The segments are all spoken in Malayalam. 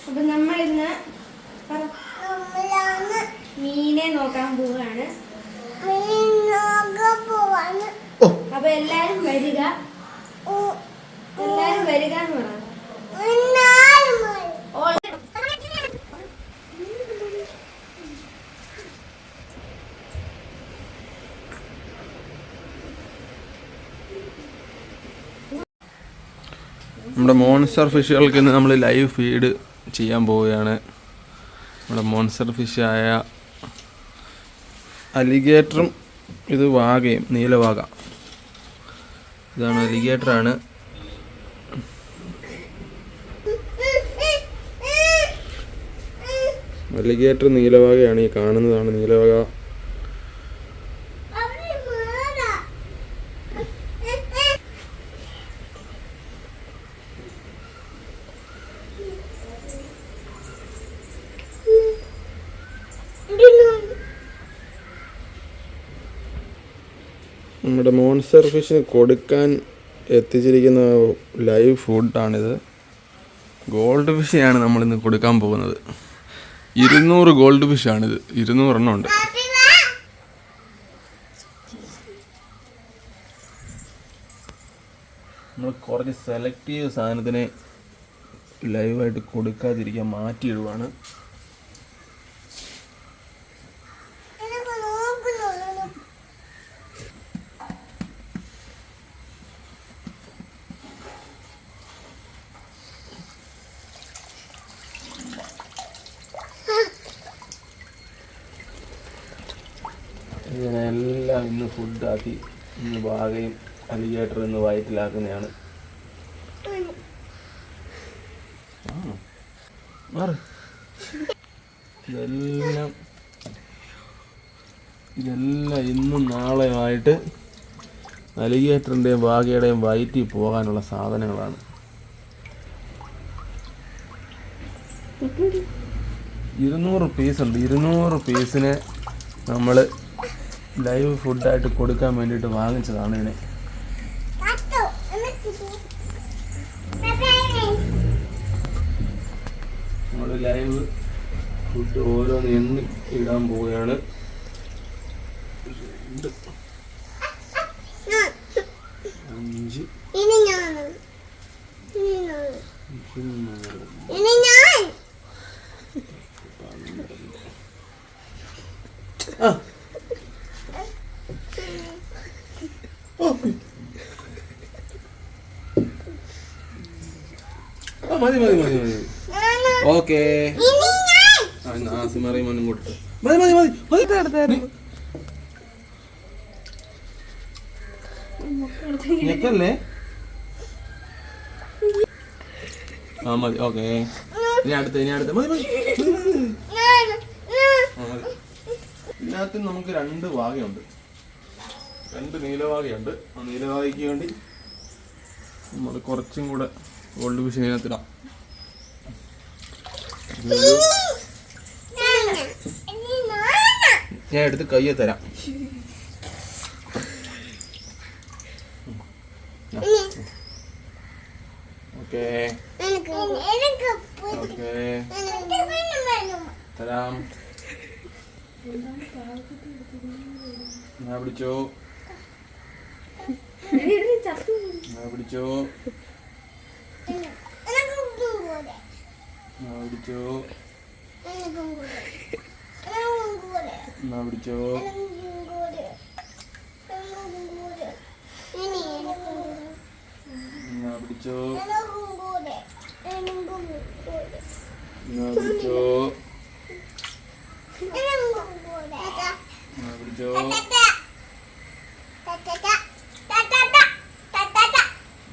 അപ്പൊ നമ്മളിന്ന് മീനെ നോക്കാൻ പോവാണ്. അപ്പൊ എല്ലാരും വരിക, എല്ലാരും വരിക എന്ന് പറയാം. നമ്മുടെ മോൺസ്റ്റർ ഫിഷുകൾക്ക് ഇന്ന് നമ്മൾ ലൈവ് ഫീഡ് ചെയ്യാൻ പോവുകയാണ്. നമ്മുടെ മോൺസ്റ്റർ ഫിഷായ അലിഗേറ്ററും ഇത് വാഗയും, നീലവാഗ. ഇതാണ് അലിഗേറ്ററാണ്. അലിഗേറ്റർ നീലവാഗയാണ്. ഈ കാണുന്നതാണ് നീലവാഗ. നമ്മുടെ മോൺസ്റ്റർ ഫിഷിന് കൊടുക്കാൻ എത്തിച്ചിരിക്കുന്ന ലൈവ് ഫുഡാണിത്. ഗോൾഡ് ഫിഷാണ് നമ്മളിന്ന് കൊടുക്കാൻ പോകുന്നത്. 200 ഗോൾഡ് ഫിഷാണിത്. 200 എണ്ണം ഉണ്ട്. നമ്മൾ കുറച്ച് സെലക്റ്റീവ് സാധനത്തിനെ ലൈവായിട്ട് കൊടുക്കാതിരിക്കാൻ മാറ്റിയിടുവാണ്. ഇതിനെല്ലാം ഇന്ന് ഫുഡാക്കി ഇന്ന് വാഗയും അലിഗേറ്റർ ഇന്ന് വയറ്റിലാക്കുന്നതാണ്. ഇതെല്ലാം ഇന്നും നാളെയുമായിട്ട് അലിഗേറ്ററിൻ്റെയും വാഗയുടെയും വയറ്റിൽ പോകാനുള്ള സാധനങ്ങളാണ്. 200 പീസുണ്ട്. 200 പീസിനെ നമ്മൾ ലൈവ് ഫുഡായിട്ട് കൊടുക്കാൻ വേണ്ടിയിട്ട് വാങ്ങിച്ചതാണ് ഇതിനെ. നമ്മൾ ലൈവ് ഫുഡ് ഓരോന്ന് എണ്ണി ഇടാൻ പോവുകയാണ്. 5 മതി. ഓക്കെ, ആസിമറിയും കൊടുത്തു. ഞെക്കല്ലേ? ആ മതി. ഓക്കെ, ഇനി അടുത്ത മതി. ഇതിനകത്ത് നമുക്ക് 2 വാഗയുണ്ട്, 2 നീലവാഗയുണ്ട്. ആ നീലവാഗയ്ക്ക് വേണ്ടി നമ്മൾ കുറച്ചും കൂടെ ഗോൾഡ് ഫിഷ് ഇതിനകത്തിടാം. ഞാൻ എടുത്ത് കയ്യെ തരാം. ഓക്കെ തരാം. ഞാൻ പിടിച്ചോ. പിടിച്ചോ.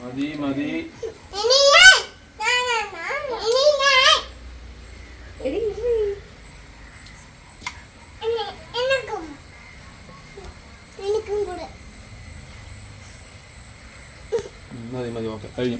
മതി. മതി. ഓക്കെ, കഴിഞ്ഞു.